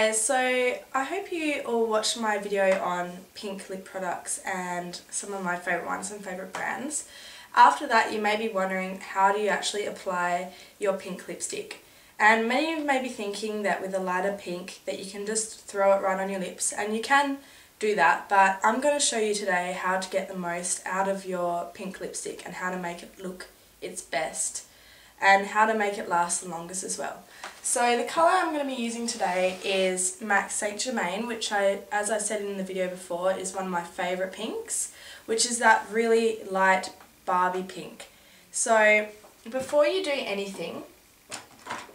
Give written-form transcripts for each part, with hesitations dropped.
guys, so I hope you all watched my video on pink lip products and some of my favourite ones and favourite brands. After that, you may be wondering, how do you actually apply your pink lipstick? And many of you may be thinking that with a lighter pink that you can just throw it right on your lips, and you can do that, but I'm going to show you today how to get the most out of your pink lipstick and how to make it look its best and how to make it last the longest as well. So the colour I'm going to be using today is M.A.C Germain, which as I said in the video before, is one of my favourite pinks, which is that really light Barbie pink. So before you do anything,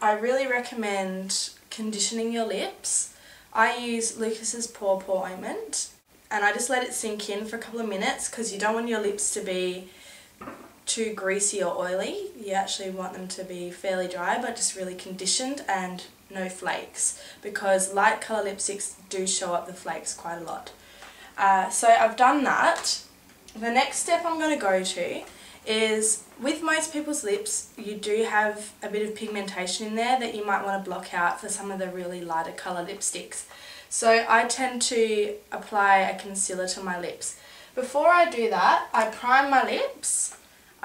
I really recommend conditioning your lips. I use Lucas's Pawpaw Ointment and I just let it sink in for a couple of minutes because you don't want your lips to be too greasy or oily. You actually want them to be fairly dry but just really conditioned and no flakes, because light colour lipsticks do show up the flakes quite a lot. So I've done that. The next step I'm going to go to is, with most people's lips you do have a bit of pigmentation in there that you might want to block out for some of the really lighter colour lipsticks. So I tend to apply a concealer to my lips. Before I do that, I prime my lips.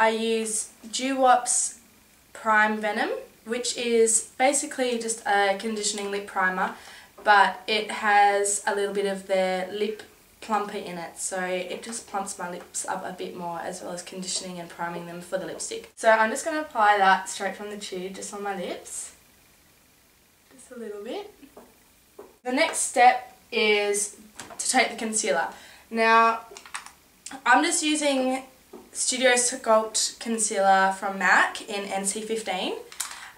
I use DuWop's Prime Venom, which is basically just a conditioning lip primer, but it has a little bit of their lip plumper in it, so it just plumps my lips up a bit more, as well as conditioning and priming them for the lipstick. So I'm just going to apply that straight from the tube just on my lips, just a little bit. The next step is to take the concealer. Now I'm just using Studio Sculpt concealer from M.A.C in NC15.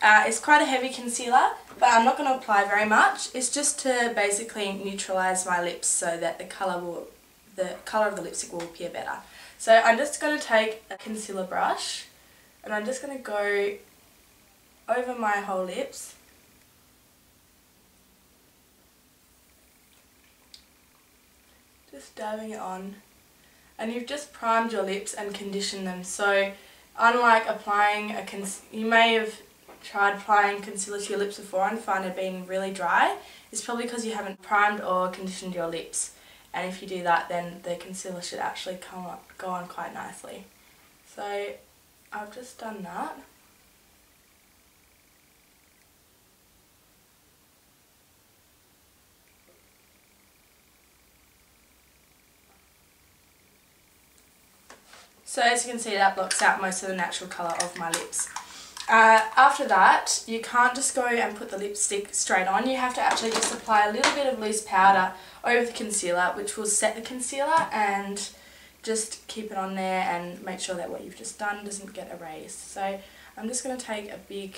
It's quite a heavy concealer, but I'm not going to apply very much. It's just to basically neutralise my lips so that the colour of the lipstick will appear better. So I'm just going to take a concealer brush and I'm just going to go over my whole lips. Just dabbing it on. And you've just primed your lips and conditioned them. So unlike applying you may have tried applying concealer to your lips before and find it being really dry. It's probably because you haven't primed or conditioned your lips. And if you do that, then the concealer should actually go on quite nicely. So I've just done that. So as you can see, that blocks out most of the natural colour of my lips. After that, you can't just go and put the lipstick straight on. You have to actually just apply a little bit of loose powder over the concealer, which will set the concealer, and just keep it on there and make sure that what you've just done doesn't get erased. So I'm just going to take a big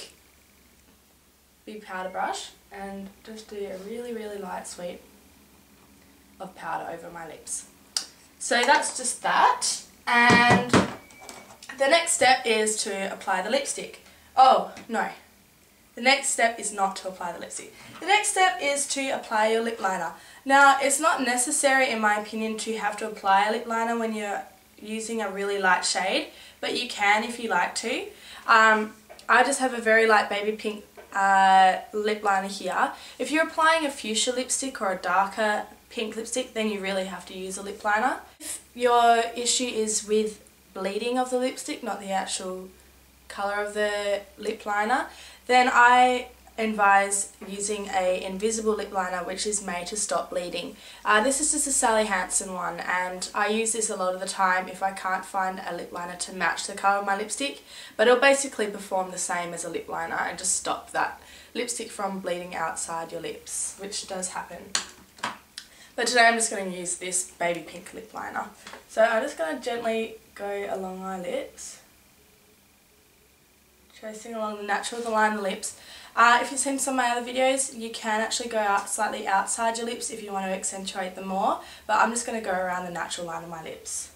powder brush and just do a really, really light sweep of powder over my lips. So that's just that. And the next step is to apply the lipstick. Oh, no. The next step is not to apply the lipstick. The next step is to apply your lip liner. Now, it's not necessary, in my opinion, to have to apply a lip liner when you're using a really light shade, but you can if you like to. I just have a very light baby pink lip liner here. If you're applying a fuchsia lipstick or a darker pink lipstick, then you really have to use a lip liner. If your issue is with bleeding of the lipstick, not the actual colour of the lip liner, then I advise using an invisible lip liner which is made to stop bleeding. This is just a Sally Hansen one, and I use this a lot of the time if I can't find a lip liner to match the colour of my lipstick, but it'll basically perform the same as a lip liner and just stop that lipstick from bleeding outside your lips, which does happen. But today I'm just going to use this baby pink lip liner. So I'm just going to gently go along my lips, tracing along the natural line of the lips. If you've seen some of my other videos, you can actually go out slightly outside your lips if you want to accentuate them more, but I'm just going to go around the natural line of my lips.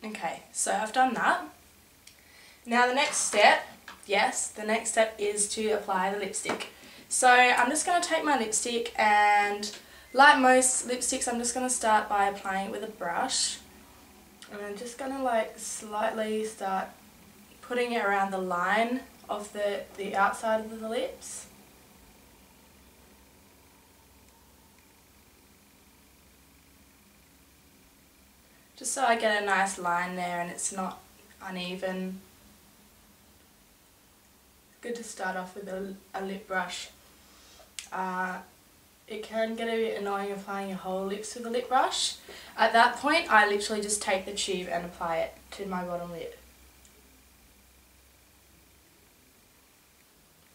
Okay, so I've done that. Now the next step, is to apply the lipstick. So I'm just going to take my lipstick and, like most lipsticks, I'm just going to start by applying it with a brush. And I'm just going to like slightly start putting it around the line of the outside of the lips. Just so I get a nice line there and it's not uneven. It's good to start off with a lip brush. It can get a bit annoying applying your whole lips with a lip brush. At that point, I literally just take the tube and apply it to my bottom lip.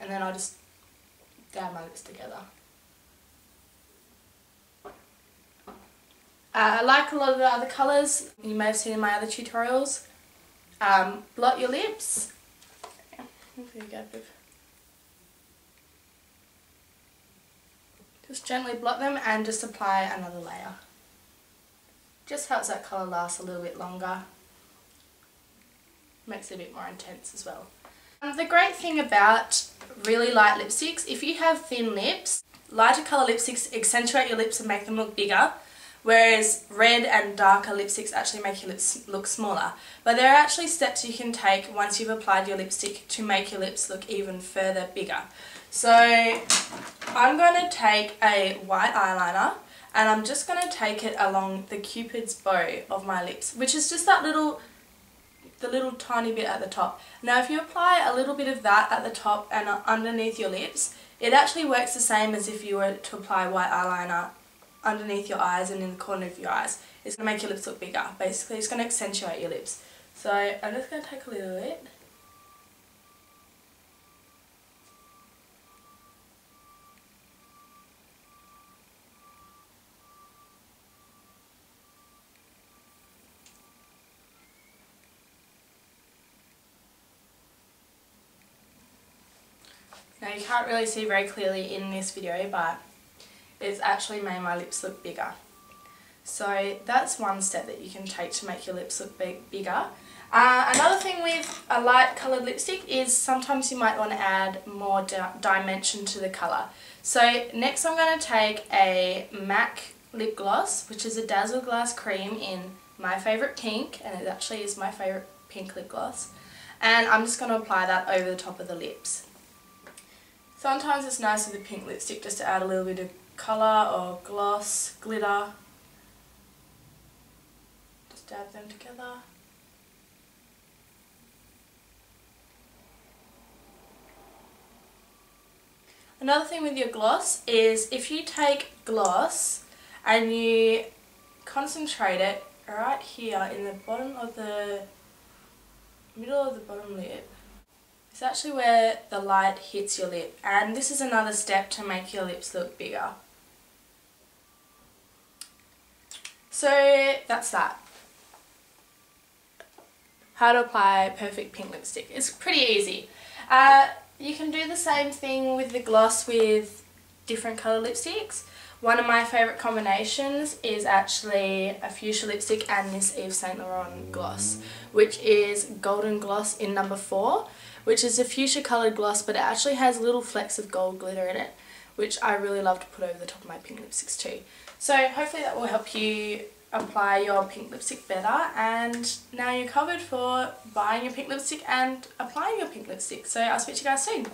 And then I'll just dab my lips together. Like a lot of the other colours you may have seen in my other tutorials, blot your lips. There you go, babe. Just gently blot them and just apply another layer. Just helps that colour last a little bit longer. Makes it a bit more intense as well. The great thing about really light lipsticks, if you have thin lips, lighter colour lipsticks accentuate your lips and make them look bigger. Whereas red and darker lipsticks actually make your lips look smaller. But there are actually steps you can take once you've applied your lipstick to make your lips look even further bigger. So I'm going to take a white eyeliner and I'm just going to take it along the Cupid's bow of my lips, which is just that the little tiny bit at the top. Now if you apply a little bit of that at the top and underneath your lips, it actually works the same as if you were to apply white eyeliner underneath your eyes and in the corner of your eyes. It's going to make your lips look bigger. Basically it's going to accentuate your lips. So I'm just going to take a little bit. Now you can't really see very clearly in this video, but it's actually made my lips look bigger. So that's one step that you can take to make your lips look bigger. Another thing with a light coloured lipstick is sometimes you might want to add more dimension to the colour. So next I'm going to take a M.A.C lip gloss, which is a Dazzleglass cream in my favourite pink, and it actually is my favourite pink lip gloss. And I'm just going to apply that over the top of the lips. Sometimes it's nice with a pink lipstick just to add a little bit of colour or gloss, glitter. Just dab them together. Another thing with your gloss is if you take gloss and you concentrate it right here in the bottom of the middle of the bottom lip. It's actually where the light hits your lip, and this is another step to make your lips look bigger. So that's that. How to apply perfect pink lipstick. It's pretty easy. You can do the same thing with the gloss with different colour lipsticks. One of my favourite combinations is actually a fuchsia lipstick and this Yves Saint Laurent gloss, which is Golden Gloss in number 4, which is a fuchsia coloured gloss, but it actually has little flecks of gold glitter in it, which I really love to put over the top of my pink lipsticks too. So hopefully that will help you apply your pink lipstick better, and now you're covered for buying your pink lipstick and applying your pink lipstick. So I'll speak to you guys soon.